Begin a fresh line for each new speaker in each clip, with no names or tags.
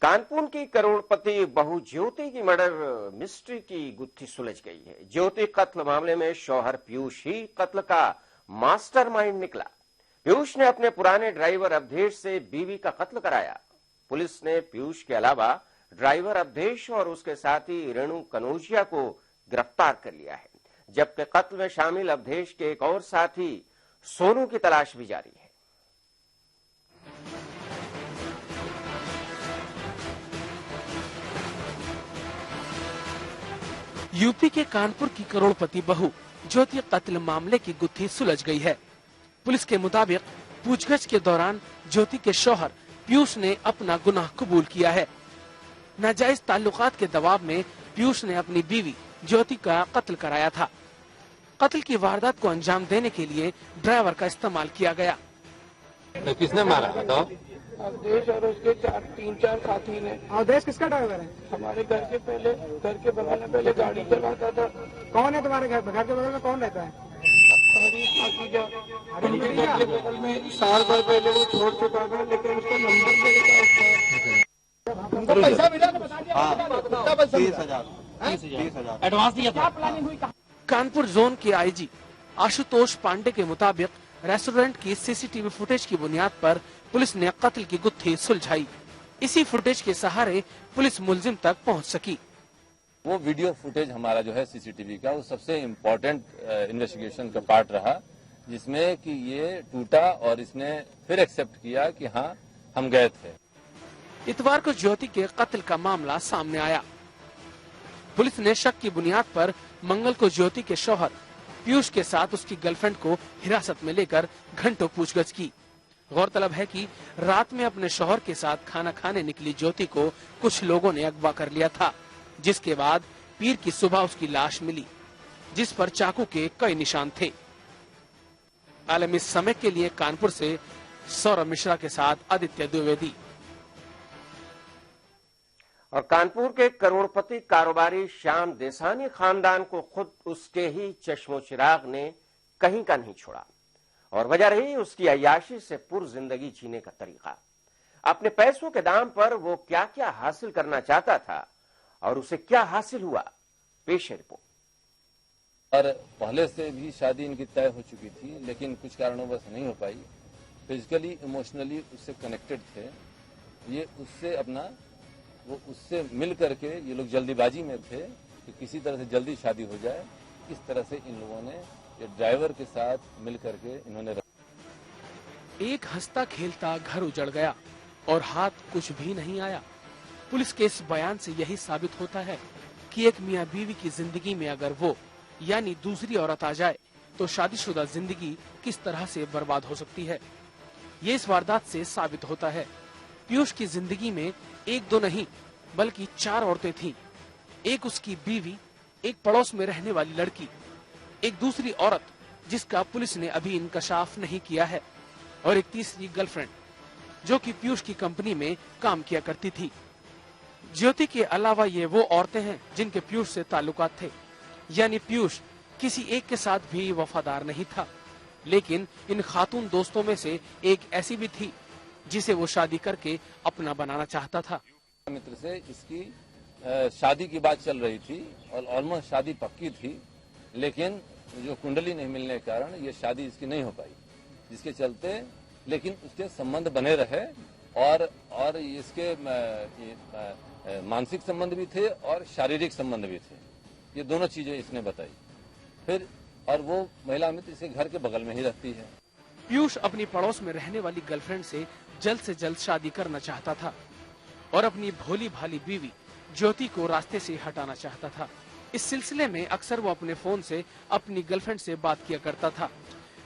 कानपुर की करोड़पति बहू ज्योति की मर्डर मिस्ट्री की गुत्थी सुलझ गई है। ज्योति कत्ल मामले में शौहर पीयूष ही कत्ल का मास्टरमाइंड निकला। पीयूष ने अपने पुराने ड्राइवर अवधेश से बीवी का कत्ल कराया। पुलिस ने पीयूष के अलावा ड्राइवर अवधेश और उसके साथी रेणु कनौजिया को गिरफ्तार कर लिया है, जबकि कत्ल में शामिल अवधेश के एक और साथी सोनू की तलाश भी जारी है।
यूपी के कानपुर की करोड़पति बहू ज्योति कत्ल मामले की गुत्थी सुलझ गई है। पुलिस के मुताबिक पूछगछ के दौरान ज्योति के शौहर पीयूष ने अपना गुनाह कबूल किया है। नाजायज ताल्लुकात के दबाव में पीयूष ने अपनी बीवी ज्योति का कत्ल कराया था। कत्ल की वारदात को अंजाम देने के लिए ड्राइवर का इस्तेमाल किया गया।
तो किसने मारा बताओ?
अवधेश और उसके तीन चार साथी ने।
अवधेश किसका ड्राइवर है?
हमारे घर के बगल में पहले गाड़ी चलाता था।
कौन है तुम्हारे घर के बगल में कौन रहता है?
हरीश माखीजा। उनके घर के बगल में साल भर पहले वो छोड़ चुका था, लेकिन उसका नंबर मेरे पास था।
उनको पैसा मिला तो बता दिया।
30,000 एडवांस दिया था।
कानपुर जोन के आईजी आशुतोष पांडे के मुताबिक रेस्टोरेंट की सीसीटीवी फुटेज की बुनियाद पर पुलिस ने कत्ल की गुत्थी सुलझाई। इसी फुटेज के सहारे पुलिस मुलजिम तक पहुंच सकी।
वो वीडियो फुटेज हमारा जो है सीसीटीवी का, वो सबसे इम्पोर्टेंट इन्वेस्टिगेशन का पार्ट रहा, जिसमें कि ये टूटा और इसने फिर एक्सेप्ट किया कि हाँ हम गए थे।
इतवार को ज्योति के कत्ल का मामला सामने आया। पुलिस ने शक की बुनियाद पर मंगल को ज्योति के शौहर पीयूष के साथ उसकी गर्लफ्रेंड को हिरासत में लेकर घंटों पूछगछ की। गौरतलब है कि रात में अपने शौहर के साथ खाना खाने निकली ज्योति को कुछ लोगों ने अगवा कर लिया था, जिसके बाद पीर की सुबह उसकी लाश मिली, जिस पर चाकू के कई निशान थे। आलमी समय के लिए कानपुर से सौरभ मिश्रा के साथ आदित्य द्विवेदी।
और कानपुर के करोड़पति कारोबारी श्याम देसानी खानदान को खुद उसके ही चश्मो चिराग ने कहीं का नहीं छोड़ा, और वजह रही उसकी अय्याशी से पुर जिंदगी जीने का तरीका। अपने पैसों के दाम पर वो क्या क्या हासिल करना चाहता था और उसे क्या हासिल हुआ, पेश है रिपोर्ट।
और पहले से भी शादी इनकी तय हो चुकी थी, लेकिन कुछ कारणों से नहीं हो पाई। फिजिकली इमोशनली उससे कनेक्टेड थे ये, वो उससे मिल करके ये लोग जल्दीबाजी में थे कि किसी तरह से जल्दी शादी हो जाए। इस तरह से इन लोगों ने ये ड्राइवर के साथ मिल करके इन्होंने
एक हंसता खेलता घर उजड़ गया और हाथ कुछ भी नहीं आया। पुलिस के इस बयान से यही साबित होता है कि एक मियां बीवी की जिंदगी में अगर वो यानी दूसरी औरत आ जाए तो शादीशुदा जिंदगी किस तरह से बर्बाद हो सकती है, ये इस वारदात से साबित होता है। पीयूष की जिंदगी में एक दो नहीं बल्कि 4 औरतें थीं। एक उसकी बीवी, एक पड़ोस में रहने वाली लड़की, एक दूसरी औरत जिसका पुलिस ने अभी इंकशाफ नहीं किया है, और एक तीसरी गर्लफ्रेंड जो कि पीयूष की कंपनी में काम किया करती थी। ज्योति के अलावा ये वो औरतें हैं जिनके पीयूष से ताल्लुकात थे, यानी पीयूष किसी एक के साथ भी वफादार नहीं था। लेकिन इन खातून दोस्तों में से एक ऐसी भी थी जिसे वो शादी करके अपना बनाना चाहता था।
मित्र से इसकी शादी की बात चल रही थी और ऑलमोस्ट शादी पक्की थी, लेकिन जो कुंडली नहीं मिलने के कारण ये शादी इसकी नहीं हो पाई, जिसके चलते लेकिन उसके संबंध बने रहे और इसके मानसिक संबंध भी थे और शारीरिक संबंध भी थे। ये दोनों चीजें इसने बताई। फिर और वो महिला मित्र इसके घर के बगल में ही रहती है।
पीयूष अपनी पड़ोस में रहने वाली गर्लफ्रेंड से जल्द शादी करना चाहता था और अपनी भोली भाली बीवी ज्योति को रास्ते से हटाना चाहता था। इस सिलसिले में अक्सर वो अपने फोन से अपनी गर्लफ्रेंड से बात किया करता था,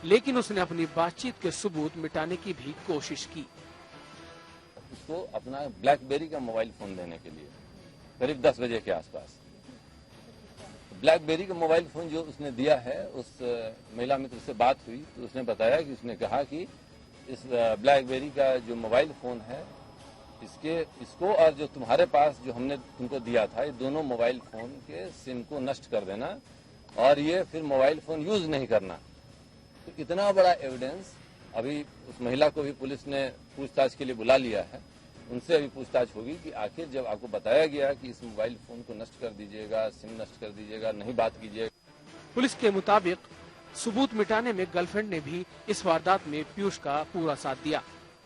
लेकिन उसने अपनी बातचीत के सबूत मिटाने की भी कोशिश की।
उसको अपना ब्लैकबेरी का मोबाइल फोन देने के लिए करीब 10 बजे के आसपास ब्लैकबेरी का मोबाइल फोन जो उसने दिया है, उस महिला मित्र से बात हुई तो उसने बताया कि उसने कहा कि इस ब्लैकबेरी का जो मोबाइल फोन है इसको और जो तुम्हारे पास जो हमने तुमको दिया था, ये दोनों मोबाइल फोन के सिम को नष्ट कर देना और ये फिर मोबाइल फोन यूज नहीं करना। तो इतना बड़ा एविडेंस अभी उस महिला को भी पुलिस ने पूछताछ के लिए बुला लिया है उनसे अभी पूछताछ होगी कि आखिर जब आपको बताया गया कि इस मोबाइल फोन को नष्ट कर दीजिएगा, सिम नष्ट कर दीजिएगा, नहीं बात कीजिएगा।
पुलिस के मुताबिक सबूत मिटाने में गर्लफ्रेंड ने भी इस वारदात में पीयूष का पूरा साथ दिया।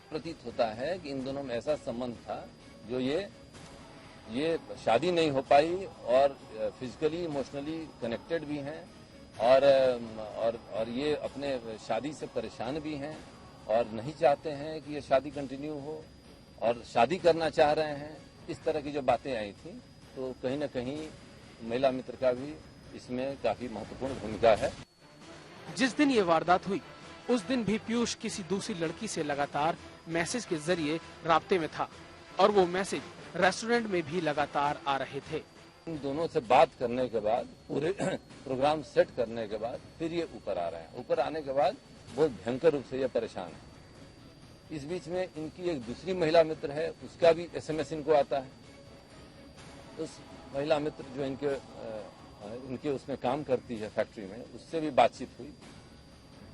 प्रतीत होता है कि इन दोनों में ऐसा संबंध था जो ये शादी नहीं हो पाई और फिजिकली इमोशनली कनेक्टेड भी हैं और ये अपने शादी से परेशान भी हैं और नहीं चाहते हैं कि ये शादी कंटिन्यू हो और शादी करना चाह रहे हैं। इस तरह की जो बातें आई थी तो कहीं न कहीं महिला मित्र का भी इसमें काफी महत्वपूर्ण भूमिका है।
जिस दिन ये वारदात हुई उस दिन भी पीयूष किसी दूसरी लड़की से लगातार मैसेज के जरिए राब्ते में था और वो मैसेज रेस्टोरेंट में भी लगातार आ रहे थे।
इन दोनों से बात करने के बाद, पूरे प्रोग्राम सेट करने के बाद फिर ये ऊपर आ रहे हैं। ऊपर आने के बाद बहुत भयंकर रूप से ये परेशान है। इस बीच में इनकी एक दूसरी महिला मित्र है, उसका भी SMS इनको आता है। उस महिला मित्र जो इनके उसमें काम करती है फैक्ट्री में, उससे भी बातचीत हुई।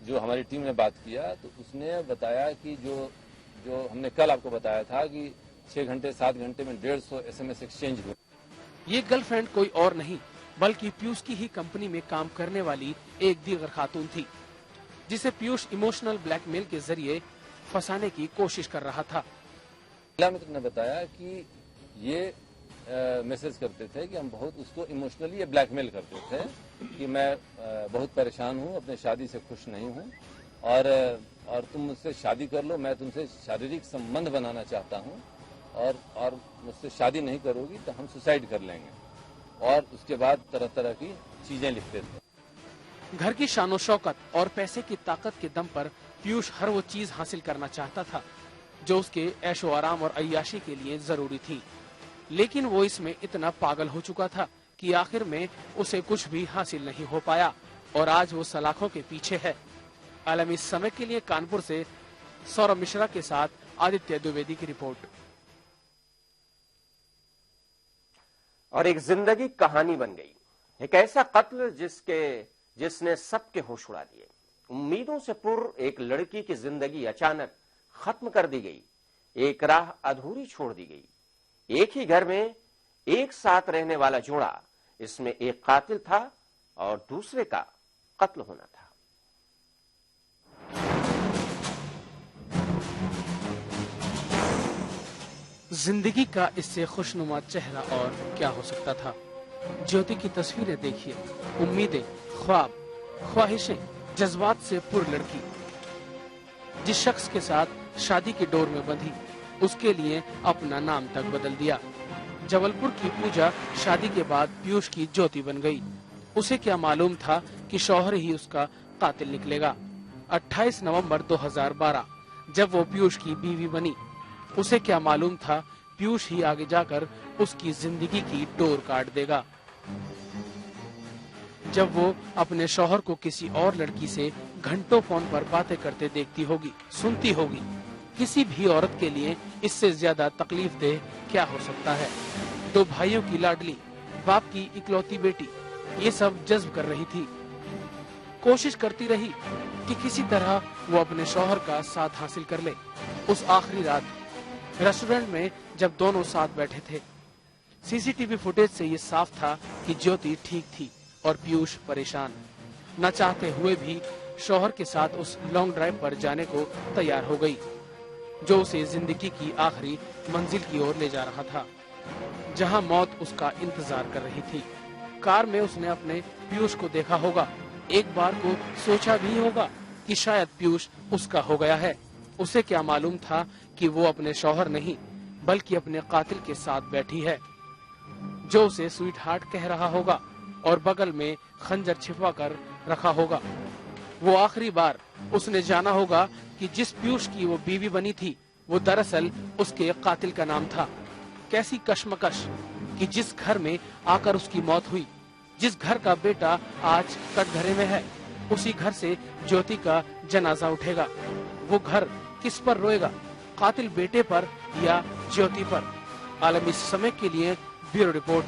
जो हमारी टीम ने बात किया तो उसने बताया कि जो हमने कल आपको बताया था कि 6 घंटे 7 घंटे में 150 SMS एक्सचेंज हुए।
ये गर्लफ्रेंड कोई और नहीं बल्कि पीयूष की ही कंपनी में काम करने वाली एक दीगर खातून थी, जिसे पीयूष इमोशनल ब्लैकमेल के जरिए फंसाने की कोशिश कर रहा था।
महिला मित्र ने बताया कि ये मैसेज करते थे कि हम बहुत उसको इमोशनली ब्लैकमेल करते थे कि मैं बहुत परेशान हूँ, अपने शादी से खुश नहीं हूँ और तुम मुझसे शादी कर लो, मैं तुमसे शारीरिक संबंध बनाना चाहता हूँ और मुझसे शादी नहीं करोगी तो हम सुसाइड कर लेंगे। और उसके बाद तरह तरह की चीजें लिखते थे।
घर की शानो शौकत और पैसे की ताकत के दम पर पीयूष हर वो चीज हासिल करना चाहता था जो उसके ऐशो आराम और अय्याशी के लिए जरूरी थी, लेकिन वो इसमें इतना पागल हो चुका था कि आखिर में उसे कुछ भी हासिल नहीं हो पाया और आज वो सलाखों के पीछे है। आलमी समय के लिए कानपुर से सौरभ मिश्रा के साथ आदित्य द्विवेदी की रिपोर्ट।
और एक जिंदगी कहानी बन गई, एक ऐसा कत्ल जिसने सबके होश उड़ा दिए। उम्मीदों से पुर एक लड़की की जिंदगी अचानक खत्म कर दी गई, एक राह अधूरी छोड़ दी गई। एक ही घर में एक साथ रहने वाला जोड़ा, इसमें एक कातिल था और दूसरे का कत्ल होना था।
जिंदगी का इससे खुशनुमा चेहरा और क्या हो सकता था। ज्योति की तस्वीरें देखिए, उम्मीदें, ख्वाब, ख्वाहिशें, जज्बात से पुर लड़की, जिस शख्स के साथ शादी की डोर में बंधी, उसके लिए अपना नाम तक बदल दिया। जबलपुर की पूजा शादी के बाद पीयूष की ज्योति बन गई। उसे क्या मालूम था कि शौहर ही उसका कातिल निकलेगा। 28 नवंबर 2012 जब वो पीयूष की बीवी बनी, उसे क्या मालूम था पीयूष ही आगे जाकर उसकी जिंदगी की डोर काट देगा। जब वो अपने शौहर को किसी और लड़की से घंटों फोन पर बातें करते देखती होगी, सुनती होगी, किसी भी औरत के लिए इससे ज्यादा तकलीफ देह क्या हो सकता है। 2 भाइयों की लाडली, बाप की इकलौती बेटी, ये सब जज्ब कर रही थी। कोशिश करती रही कि किसी तरह वो अपने शौहर का साथ हासिल कर ले। उस आखिरी रात रेस्टोरेंट में जब दोनों साथ बैठे थे, सीसीटीवी फुटेज से ये साफ था कि ज्योति ठीक थी और पीयूष परेशान। न चाहते हुए भी शौहर के साथ उस लॉन्ग ड्राइव पर जाने को तैयार हो गई, जो उसे जिंदगी की आखिरी मंजिल की ओर ले जा रहा था, जहां मौत उसका इंतजार कर रही थी। कार में उसने अपने पीयूष को देखा होगा, एक बार को सोचा भी होगा कि शायद पीयूष उसका हो गया है। उसे क्या मालूम था कि वो अपने शौहर नहीं बल्कि अपने कातिल के साथ बैठी है, जो उसे स्वीट हार्ट कह रहा होगा और बगल में खंजर छिपा कर रखा होगा। वो आखिरी बार उसने जाना होगा कि जिस पीयूष की वो बीवी बनी थी, वो दरअसल उसके कातिल का नाम था। कैसी कश्मकश कि जिस घर में आकर उसकी मौत हुई, जिस घर का बेटा आज कटघरे में है, उसी घर से ज्योति का जनाजा उठेगा। वो घर किस पर रोएगा, कातिल बेटे पर या ज्योति पर? आलमी समय के लिए ब्यूरो रिपोर्ट।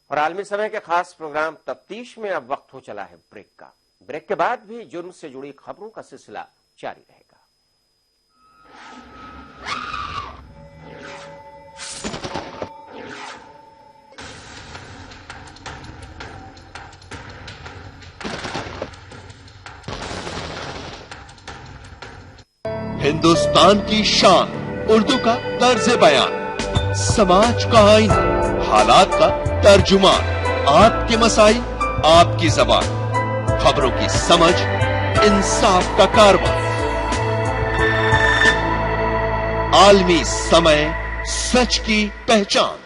और आलमी समय के खास प्रोग्राम तफ्तीश में अब वक्त हो चला है ब्रेक का। ब्रेक के बाद भी जुर्म से जुड़ी खबरों का सिलसिला जारी रहेगा।
हिंदुस्तान की शान उर्दू का तर्ज बयान, समाज का आईना, हालात का तर्जुमान, आपके मसाइल आपकी जबान, खबरों की समझ इंसाफ का कारवां, आलमी समय सच की पहचान।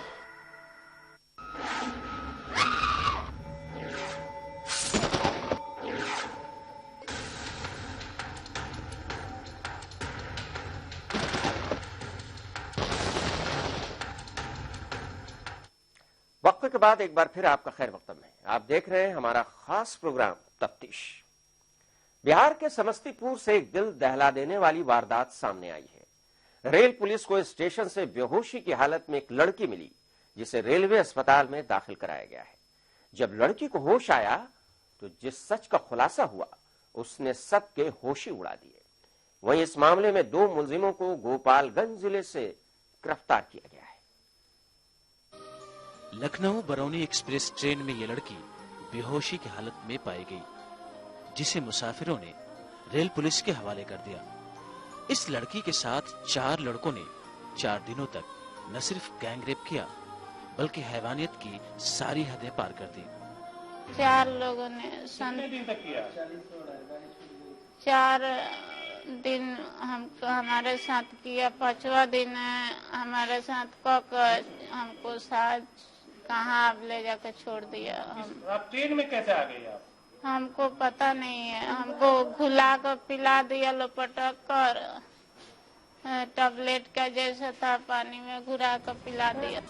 वक्त के बाद एक बार फिर आपका खैर मकदम है। आप देख रहे हैं हमारा खास प्रोग्राम तफ्तीश। बिहार के समस्तीपुर से एक दिल दहला देने वाली वारदात सामने आई है। रेल पुलिस को स्टेशन से बेहोशी की हालत में एक लड़की मिली, जिसे रेलवे अस्पताल में दाखिल कराया गया है। जब लड़की को होश आया तो जिस सच का खुलासा हुआ उसने सबके होश ही उड़ा दिए। वहीं इस मामले में 2 मुलजिमों को गोपालगंज जिले से गिरफ्तार किया गया है।
लखनऊ बरौनी एक्सप्रेस ट्रेन में ये लड़की बेहोशी की हालत में पाई गई, जिसे मुसाफिरों ने रेल पुलिस के हवाले कर दिया। इस लड़की के साथ 4 लड़कों ने 4 दिनों तक न सिर्फ गैंगरेप किया, बल्कि हैवानियत की सारी हदें पार कर दी।
4 लोगों ने 4 दिन हमारे साथ किया। 5वां दिन हमारे साथ कर हमको साथ कहाँ ले जाकर छोड़ दिया।
आप ट्रेन में कैसे आ गई आप?
हमको पता नहीं है। हमको घुला कर पिला दिया, लपटक कर टैबलेट का जैसा था, पानी में घुरा कर पिला दिया।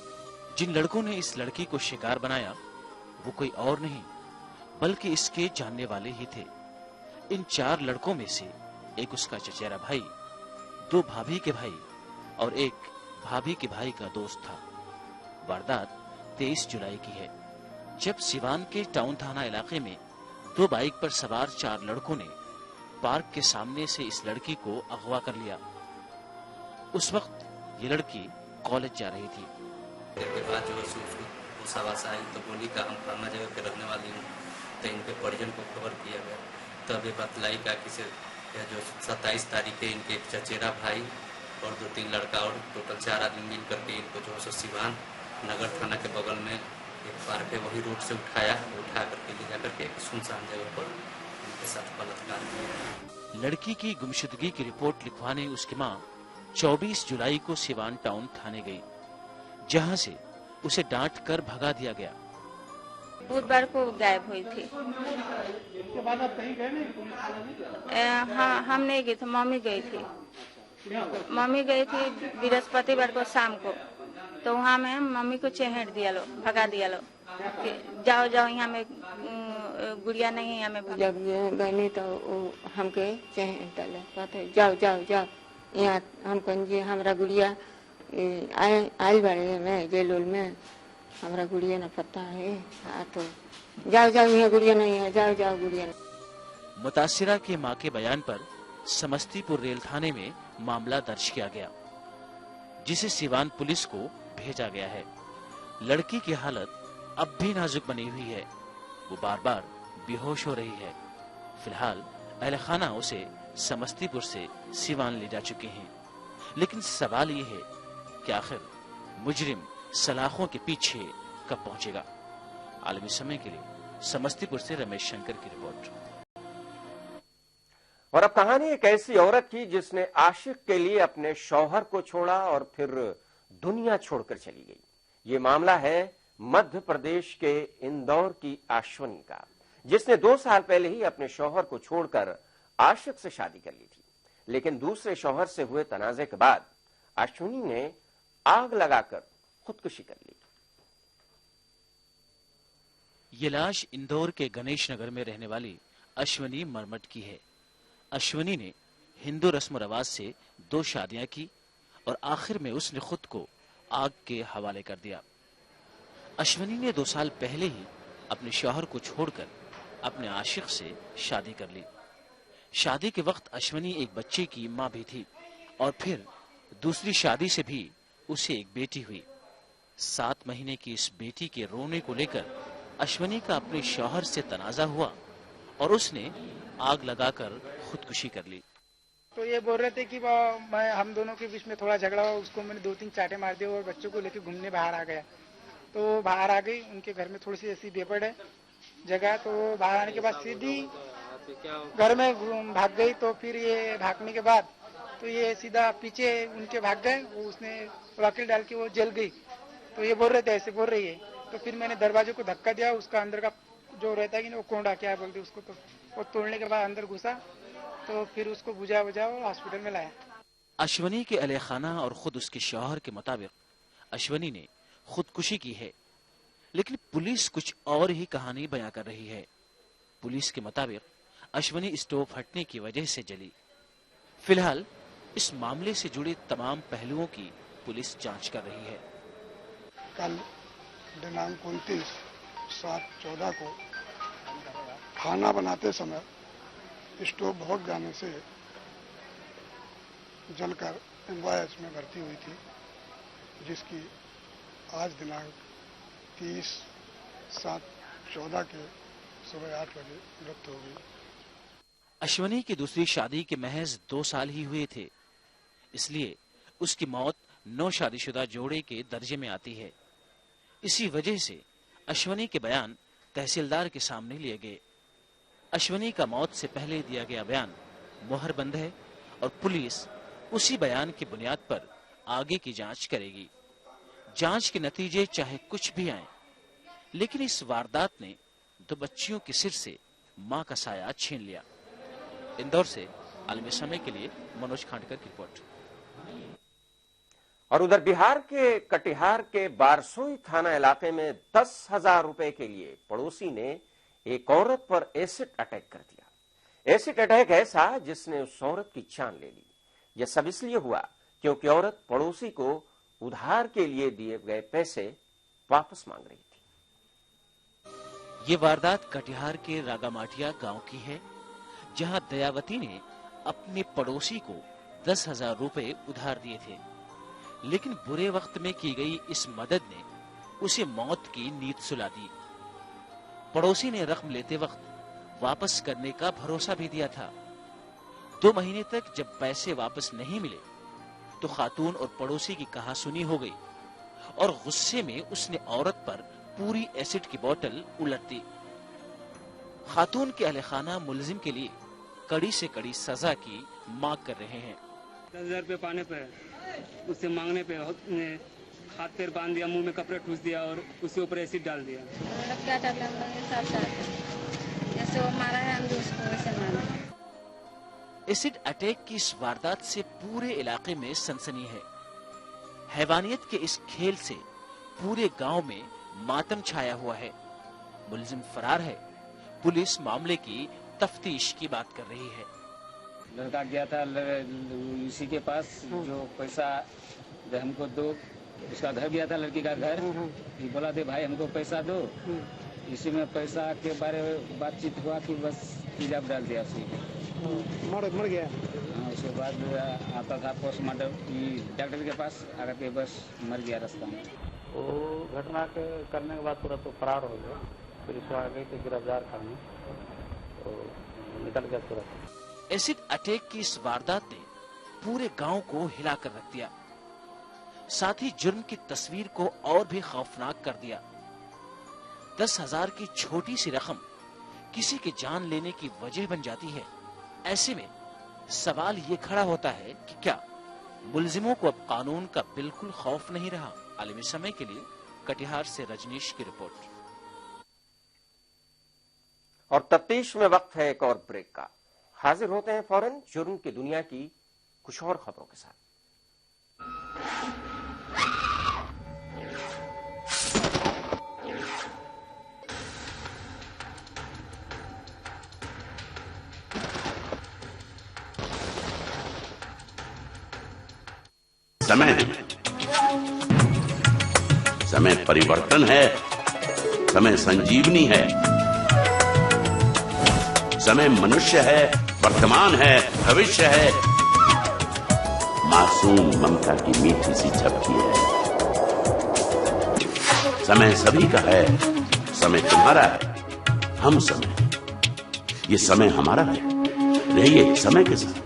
जिन लड़कों ने इस लड़की को शिकार बनाया वो कोई और नहीं बल्कि इसके जानने वाले ही थे। इन 4 लड़कों में से एक उसका चचेरा भाई, 2 भाभी के भाई और एक भाभी के भाई का दोस्त था। वारदात 23 जुलाई की है, जब सिवान के टाउन थाना इलाके में 2 बाइक पर सवार 4 लड़कों ने पार्क के सामने से इस लड़की को अगवा कर लिया। उस वक्त ये लड़की कॉलेज जा रही थी।
के बाद जो उसको सवास आई तो बोली का हम फलाना जगह के रहने वाली हूँ, तो इनके परिजन को खबर किया गया। तब ये बतलाई का कि जो 27 तारीख है इनके एक चचेरा भाई और 2-3 लड़का और टोटल 4 आदमी मिल करके इनको जो है सिवान नगर थाना के बगल में एक पार्क है वही रोड से उठा करके ले जाकर के सुनसान जगह पर उनके साथ बलात्कार किया।
लड़की की गुमशुदगी की रिपोर्ट लिखवाने उसकी मां 24 जुलाई को सिवान टाउन थाने गई, जहां से उसे डांट कर भगा दिया गया।
बुधवार को गायब हुई थी।
इसके बाद आप कहीं गए नहीं?
हाँ, हम नहीं गए थे, मम्मी गई थी। मम्मी गई थी बृहस्पतिवार को शाम को, तो वहाँ में मम्मी को चहेट दिया लो, भगा दिया लो, जाओ जाओ यहाँ में गुड़िया नहीं है। हमें जब गई तो हमके चहेट डाले, कहते जाओ जाओ जाओ यहाँ हमको हमारा गुड़िया आयल बारे में जेलोल में हमारा गुड़िया न पता है। हाँ तो जाओ जाओ यहाँ गुड़िया नहीं है, जाओ जाओ गुड़िया नहीं।
मुतासिरा के मां के बयान पर समस्तीपुर रेल थाने में मामला दर्ज किया गया, जिसे सिवान पुलिस को भेजा गया है। लड़की की हालत अब भी नाजुक बनी हुई है, वो बार बार बेहोश हो रही है। फिलहाल अहले खाना उसे समस्तीपुर से सिवान ले जा चुके हैं, लेकिन सवाल ये है कि आखिर मुजरिम सलाखों के पीछे कब पहुंचेगा। आलमी समय के लिए समस्तीपुर से रमेश शंकर की रिपोर्ट।
और अब कहानी एक ऐसी औरत की जिसने आशिक के लिए अपने शौहर को छोड़ा और फिर दुनिया छोड़कर चली गई। ये मामला है मध्य प्रदेश के इंदौर की अश्वनी का, जिसने 2 साल पहले ही अपने शौहर को छोड़कर आशिक से शादी कर ली थी। लेकिन दूसरे शौहर से हुए तनाजे के बाद अश्वनी ने आग लगाकर खुदकुशी कर ली।
ये लाश इंदौर के गणेश नगर में रहने वाली अश्वनी मरमट की है। अश्वनी ने हिंदू रस्म रिवाज से 2 शादियां की और आखिर में उसने खुद को आग के हवाले कर दिया। अश्वनी ने 2 साल पहले ही अपने शौहर को छोड़कर अपने आशिक से शादी कर ली। शादी के वक्त अश्वनी एक बच्चे की मां भी थी और फिर दूसरी शादी से भी उसे एक बेटी हुई। 7 महीने की इस बेटी के रोने को लेकर अश्वनी का अपने शौहर से तनाजा हुआ और उसने आग लगाकर खुदकुशी कर ली।
तो ये बोल रहे थे कि मैं हम दोनों के बीच में थोड़ा झगड़ा हुआ, उसको मैंने 2-3 चाटे मार दिए और बच्चों को लेकर घूमने बाहर आ गया। तो बाहर आ गई, उनके घर में थोड़ी सी ऐसी बेपड़ है जगह, तो बाहर आने के बाद सीधी घर में भाग गई। तो फिर ये भागने के बाद तो ये सीधा पीछे उनके भाग गए, वो उसने रॉकेट डाल के वो जल गई। तो ये बोल रहे थे, ऐसे बोल रही है। तो फिर मैंने दरवाजे को धक्का दिया, उसका अंदर का जो रहता है कि वो कोंडा क्या बोलते उसको, तो वो तोड़ने के बाद अंदर घुसा। तो फिर उसको बुझा और हॉस्पिटल में लाया।
अश्वनी के अहले खाना और खुद उसके शौहर के मुताबिक अश्वनी ने खुदकुशी की है, लेकिन पुलिस कुछ और ही कहानी बयां कर रही है। पुलिस के मुताबिक अश्वनी स्टोव फटने की वजह से जली। फिलहाल इस मामले से जुड़े तमाम पहलुओं की पुलिस जांच कर रही है।
कल दिनांक 29/7/14 को खाना बनाते समय स्टोव भड़क जाने से जलकर एमवाईएच में भर्ती हुई थी, जिसकी आज दिनांक 30/7/14 के सुबह 8 बजे मृत्यु हो गई।
अश्वनी की दूसरी शादी के महज 2 साल ही हुए थे, इसलिए उसकी मौत नौ शादीशुदा जोड़े के दर्जे में आती है। इसी वजह से अश्वनी के बयान तहसीलदार के सामने लिए गए। अश्वनी का मौत से पहले दिया गया बयान मोहरबंद है और पुलिस उसी बयान की बुनियाद पर आगे की जांच करेगी। जांच के नतीजे चाहे कुछ भी आए, लेकिन इस वारदात ने 2 बच्चियों के सिर से मां का साया छीन लिया। इंदौर से आलमी समय के लिए मनोज खांडकर की रिपोर्ट।
और उधर बिहार के कटिहार के बारसोई थाना इलाके में 10,000 रुपए के लिए पड़ोसी ने एक औरत पर एसिड अटैक कर दिया। एसिड अटैक ऐसा जिसने उस औरत की जान ले ली। यह सब इसलिए हुआ क्योंकि औरत पड़ोसी को उधार के लिए दिए गए पैसे वापस मांग रही थी।
ये वारदात कटिहार के रागामाटिया गांव की है, जहां दयावती ने अपने पड़ोसी को 10,000 रुपए उधार दिए थे, लेकिन बुरे वक्त में की गई इस मदद ने उसे मौत की नींद सुला दी। पड़ोसी ने रकम लेते वक्त वापस करने का भरोसा भी दिया था। 2 महीने तक जब पैसे वापस नहीं मिले तो खातून और पड़ोसी की कहासुनी हो गई और गुस्से में उसने औरत पर पूरी एसिड की बोतल उलट दी। खातून के अहले खाना मुलजिम के लिए कड़ी से कड़ी सजा की मांग कर रहे हैं।
10,000 रुपये पाने पे उससे मांगने पे हाथ पैर बांध दिया, मुंह में कपड़े ठूस दिया और उसके ऊपर एसिड डाल दिया।
क्या जैसे वो मारा है हम उसको वैसे मारा।
एसिड अटैक की इस वारदात से पूरे इलाके में सनसनी है। हैवानियत के इस खेल से पूरे गांव में मातम छाया हुआ है। मुलजिम फरार है। पुलिस मामले की तफ्तीश की बात कर रही है।
लड़का गया था इसी के पास, जो पैसा हमको दो, उसका घर गया था, लड़की का घर, ये बोला दे भाई हमको पैसा दो। इसी में पैसा के बारे में बातचीत हुआ कि बस तेजाब डाल दिया उसी
मर गया।
हाँ, उसके बाद आता था पोस्टमार्टम डॉक्टर के पास, आकर के बस मर गया रास्ता में।
वो घटना के करने के बाद पूरा तो फरार हो गया। पुलिस आ गई तो गिरफ्तार करने, तो निकल गया तुरंत।
एसिड अटैक की इस वारदात ने पूरे गांव को हिलाकर रख दिया, साथ ही जुर्म की तस्वीर को और भी खौफनाक कर दिया। 10,000 की छोटी सी रकम किसी की जान लेने की वजह बन जाती है। ऐसे में सवाल ये खड़ा होता है कि क्या मुलजिमों को अब कानून का बिल्कुल खौफ नहीं रहा। आलमी समय के लिए कटिहार से रजनीश की रिपोर्ट।
और तफ्तीश में वक्त है एक और ब्रेक का। हाजिर होते हैं फौरन जुर्म की दुनिया की कुछ और खबरों के साथ।
समय परिवर्तन है, समय संजीवनी है, समय मनुष्य है, वर्तमान है, भविष्य है, मासूम ममता की मीठी सी झपकी है। समय सभी का है, समय तुम्हारा है, हम समय, ये समय हमारा है। रहिए समय के साथ।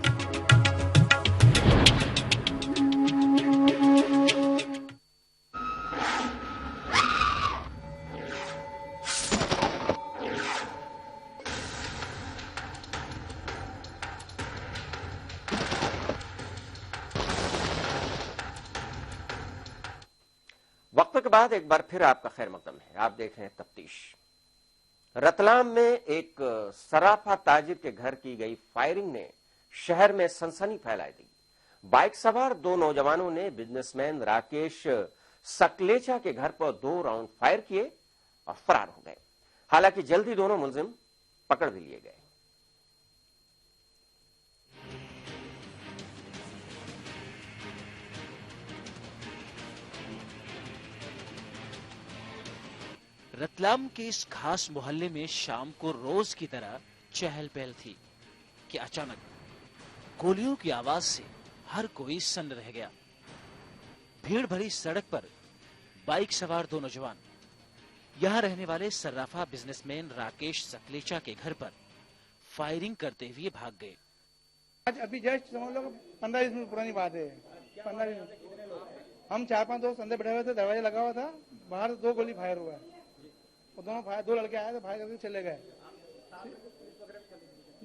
के बाद एक बार फिर आपका खैर मकदम है। आप देख रहे हैं तफ्तीश। रतलाम में एक सराफा ताजिर के घर की गई फायरिंग ने शहर में सनसनी फैला दी। बाइक सवार दो नौजवानों ने बिजनेसमैन राकेश सकलेचा के घर पर 2 राउंड फायर किए और फरार हो गए। हालांकि जल्दी दोनों मुलजिम पकड़ भी लिए गए।
रतलाम के इस खास मोहल्ले में शाम को रोज की तरह चहल पहल थी कि अचानक गोलियों की आवाज से हर कोई सन्न रह गया। भीड़ भरी सड़क पर बाइक सवार 2 नौजवान यहां रहने वाले सर्राफा बिजनेसमैन राकेश सकलेचा के घर पर फायरिंग करते हुए भाग गए।
आज अभी जस्ट समझ लो 15-20 मिनट पुरानी बात है। 15 मिनट हम 4-5 दोस्त अंदर बैठे हुए थे, दरवाजा लगा हुआ था, बाहर 2 गोली फायर हुआ। वो दोनों 2 लड़के आए तो फायर करके चले गए।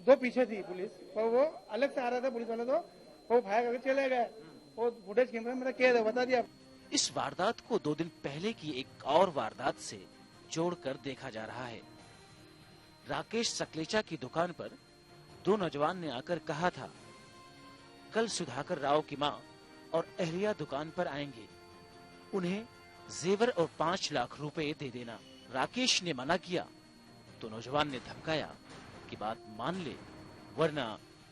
2 पीछे थी पुलिस, पर वो अलग से आ रहा था पुलिस वाले, तो वो फायर करके चले गए। वो फुटेज कैमरा मेरा कैद है, बता दिया।
इस वारदात को 2 दिन पहले की एक और वारदात से जोड़कर देखा जा रहा है। राकेश सकलेचा की दुकान पर 2 नौजवान ने आकर कहा था, कल सुधाकर राव की मां और अहलिया दुकान पर आएंगे, उन्हें जेवर और 5 लाख रुपए दे देना। राकेश ने मना किया तो नौजवान ने धमकाया कि बात मान ले वरना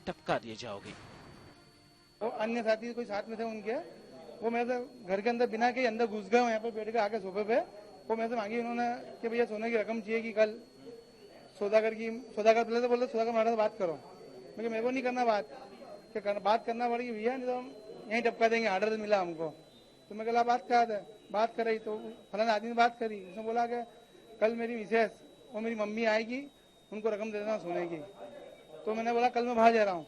टपका दिए जाओगे।
वो अन्य साथी कोई साथ में थे उनके, वो मेरे से घर के अंदर बिना के अंदर घुस गए। यहाँ पे बैठ के आके सोफे पे वो मेरे से मांगी उन्होंने कि भैया सोने की रकम चाहिए कि कल सौदागर पहले तो बोलते सौदागर मराठा से बात करो। मेरे को नहीं करना बात करना पड़ेगी भैया, नहीं तो यहीं टपका देंगे, आर्डर मिला हमको। तो मैं कहा बात कर रही तो फलाना आदमी ने बात करी। उसने बोला कि कल मेरी मिसेस और मेरी मम्मी आएगी, उनको रकम दे देना सोने की। तो मैंने बोला कल मैं बाहर जा रहा हूँ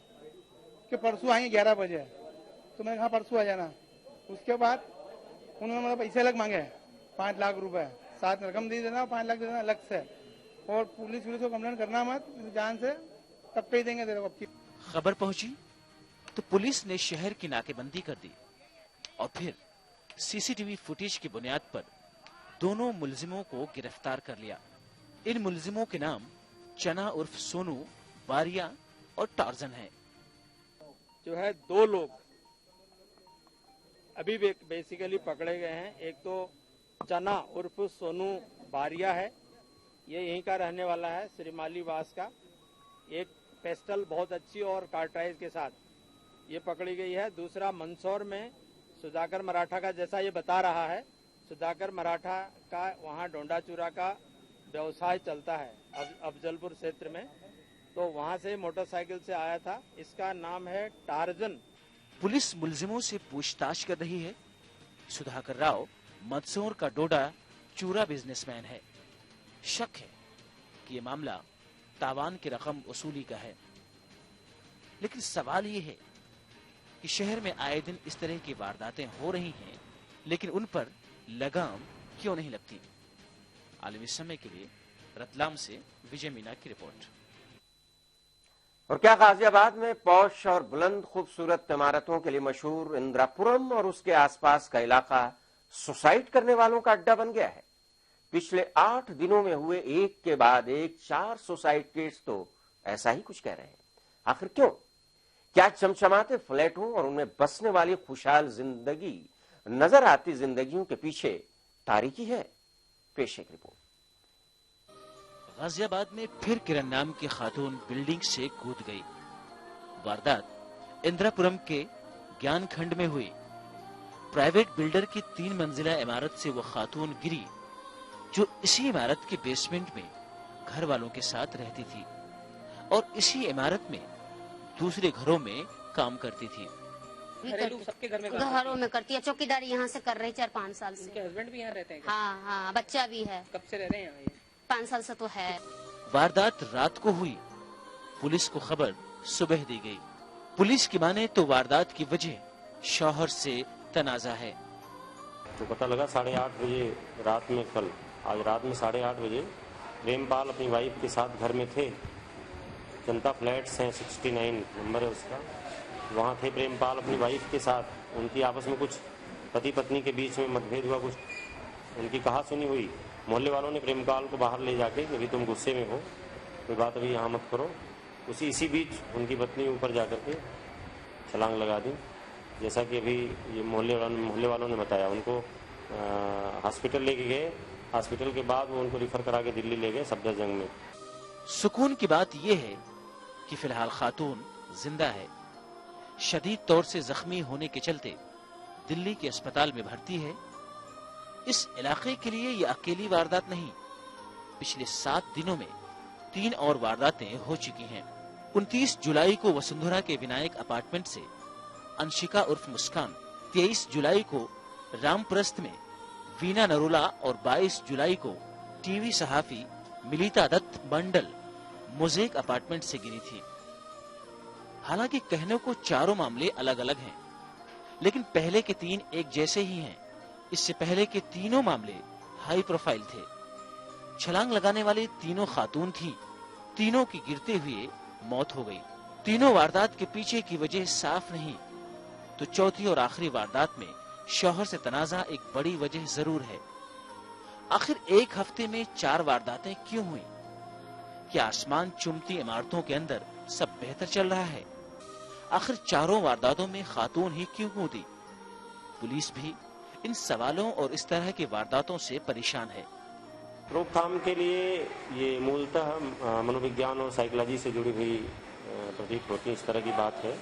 कि परसों आएंगे 11 बजे। तो मैंने कहा परसों आ जाना। उसके बाद उन्होंने मेरे पैसे अलग मांगे 5 लाख रुपए, साथ में रकम दे देना, 5 लाख दे देना अलग से, और पुलिस को कंप्लेंट करना मत, जान से तब पे ही देंगे तेरे को।
खबर पहुंची तो पुलिस ने शहर की नाकेबंदी कर दी और फिर सीसीटीवी फुटेज की बुनियाद पर दोनों मुलजिमों को गिरफ्तार कर लिया। इन मुलजिमों के नाम चना उर्फ सोनू, बारिया और टार्जन है।
जो है 2 लोग अभी बेसिकली पकड़े गए हैं। एक तो चना उर्फ सोनू बारिया है, ये यहीं का रहने वाला है, श्रीमाली वास का। एक पेस्टल बहुत अच्छी और कार्टाइज के साथ ये पकड़ी गई है। दूसरा मंदसौर में सुधाकर मराठा का, जैसा ये बता रहा है, सुधाकर मराठा का वहाँ डोंडा चूरा का व्यवसाय चलता है अफजलपुर क्षेत्र में, तो वहाँ से मोटरसाइकिल से आया था। इसका नाम है टार्जन।
पुलिस मुलजिमों से पूछताछ कर रही है। सुधाकर राव मंदसौर का डोडा चूरा बिजनेसमैन है। शक है कि ये मामला तावान की रकम वसूली का है। लेकिन सवाल ये है कि शहर में आए दिन इस तरह की वारदातें हो रही हैं, लेकिन उन पर लगाम क्यों नहीं लगती। आलमी समय के लिए रतलाम से विजय मीना की रिपोर्ट।
और क्या गाजियाबाद में पौश और बुलंद खूबसूरत इमारतों के लिए मशहूर इंदिरापुरम और उसके आसपास का इलाका सुसाइड करने वालों का अड्डा बन गया है। पिछले 8 दिनों में हुए एक के बाद एक 4 सुसाइड केस तो ऐसा ही कुछ कह रहे हैं। आखिर क्यों? क्या चमचमाते फ्लैटों और उनमें बसने वाली खुशहाल जिंदगी नजर आती जिंदगियों के पीछे तारीकी है? पेश एक रिपोर्ट।
गाजियाबाद में फिर किरण नाम की खातून बिल्डिंग से कूद गई। वारदात इंदिरापुरम के ज्ञान खंड में हुई। प्राइवेट बिल्डर की 3 मंजिला इमारत से वो खातून गिरी जो इसी इमारत के बेसमेंट में घर वालों के साथ रहती थी और इसी इमारत में दूसरे घरों में काम करती थी।
सबके घरों में करती है, चौकीदारी यहाँ से कर रही 4-5 साल से।
हस्बैंड भी यहाँ रहते हैं?
हाँ, बच्चा भी है।
कब से रह रहे हैं यहाँ?
5 साल से तो है।
वारदात रात को हुई। पुलिस को खबर सुबह दी गई। पुलिस की माने तो वारदात की वजह शौहर से तनाजा है।
तो पता लगा 8:30 बजे रात में, कल आज रात में 8:30 बजे प्रेमपाल अपनी वाइफ के साथ घर में थे। जनता फ्लैट्स हैं, 69 नंबर है उसका। वहाँ थे प्रेमपाल अपनी वाइफ के साथ। उनकी आपस में कुछ पति पत्नी के बीच में मतभेद हुआ, कुछ उनकी कहा सुनी हुई। मोहल्ले वालों ने प्रेमकाल को बाहर ले जाके कि अभी तुम गुस्से में हो, कोई बात अभी यहाँ मत करो। इसी बीच उनकी पत्नी ऊपर जाकर के छलांग लगा दी। जैसा कि अभी ये मोहल्ले वालों ने बताया, उनको हॉस्पिटल लेके गए। हॉस्पिटल के बाद वो उनको रिफर करा के दिल्ली ले गए सफदरजंग में।
सुकून की बात यह है कि फिलहाल खातून जिंदा है। शदीद तौर से जख्मी होने के चलते दिल्ली के अस्पताल में भर्ती है। इस इलाके के लिए यह अकेली वारदात नहीं, पिछले 7 दिनों में 3 और वारदातें हो चुकी हैं। 29 जुलाई को वसुंधरा के विनायक अपार्टमेंट से अंशिका उर्फ मुस्कान, 23 जुलाई को रामप्रस्थ में वीना नरोला और 22 जुलाई को टीवी सहाफी मिलिता दत्त मंडल मोज़ेक अपार्टमेंट से गिरी थी। हालांकि कहने को चारों मामले अलग अलग हैं, लेकिन पहले के 3 एक जैसे ही हैं। इससे पहले के तीनों मामले हाई प्रोफाइल थे। छलांग लगाने वाली तीनों खातून थी। तीनों की गिरते हुए मौत हो गई। तीनों वारदात के पीछे की वजह साफ नहीं, तो चौथी और आखिरी वारदात में शौहर से तनाजा एक बड़ी वजह जरूर है। आखिर एक हफ्ते में 4 वारदातें क्यों हुई? क्या आसमान चुमती इमारतों के अंदर सब बेहतर चल रहा है? आखिर चारों वारदातों में खातून ही क्यों कूदी? पुलिस भी इन सवालों और इस तरह की वारदातों से परेशान है।
रोकथाम के लिए ये मूलतः मनोविज्ञान और साइकोलॉजी से जुड़ी हुई प्रतीत होती है, इस तरह की बात है।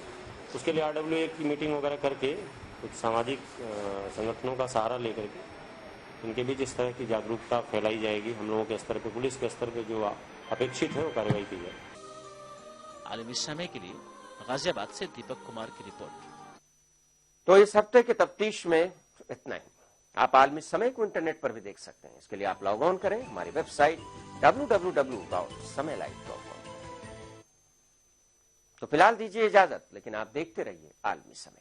उसके लिए RWA की मीटिंग वगैरह करके कुछ सामाजिक संगठनों का सहारा लेकर के इनके बीच इस तरह की जागरूकता फैलाई जाएगी। हम लोगों के स्तर पे, पुलिस के स्तर पे जो अपेक्षित है वो कार्रवाई की जाए।
आलमी समय के लिए गाजियाबाद से दीपक कुमार की रिपोर्ट।
तो इस हफ्ते के तफ्तीश में इतना ही। आप आलमी समय को इंटरनेट पर भी देख सकते हैं। इसके लिए आप लॉग ऑन करें हमारी वेबसाइट www.samaylive.com। तो फिलहाल दीजिए इजाजत, लेकिन आप देखते रहिए आलमी समय।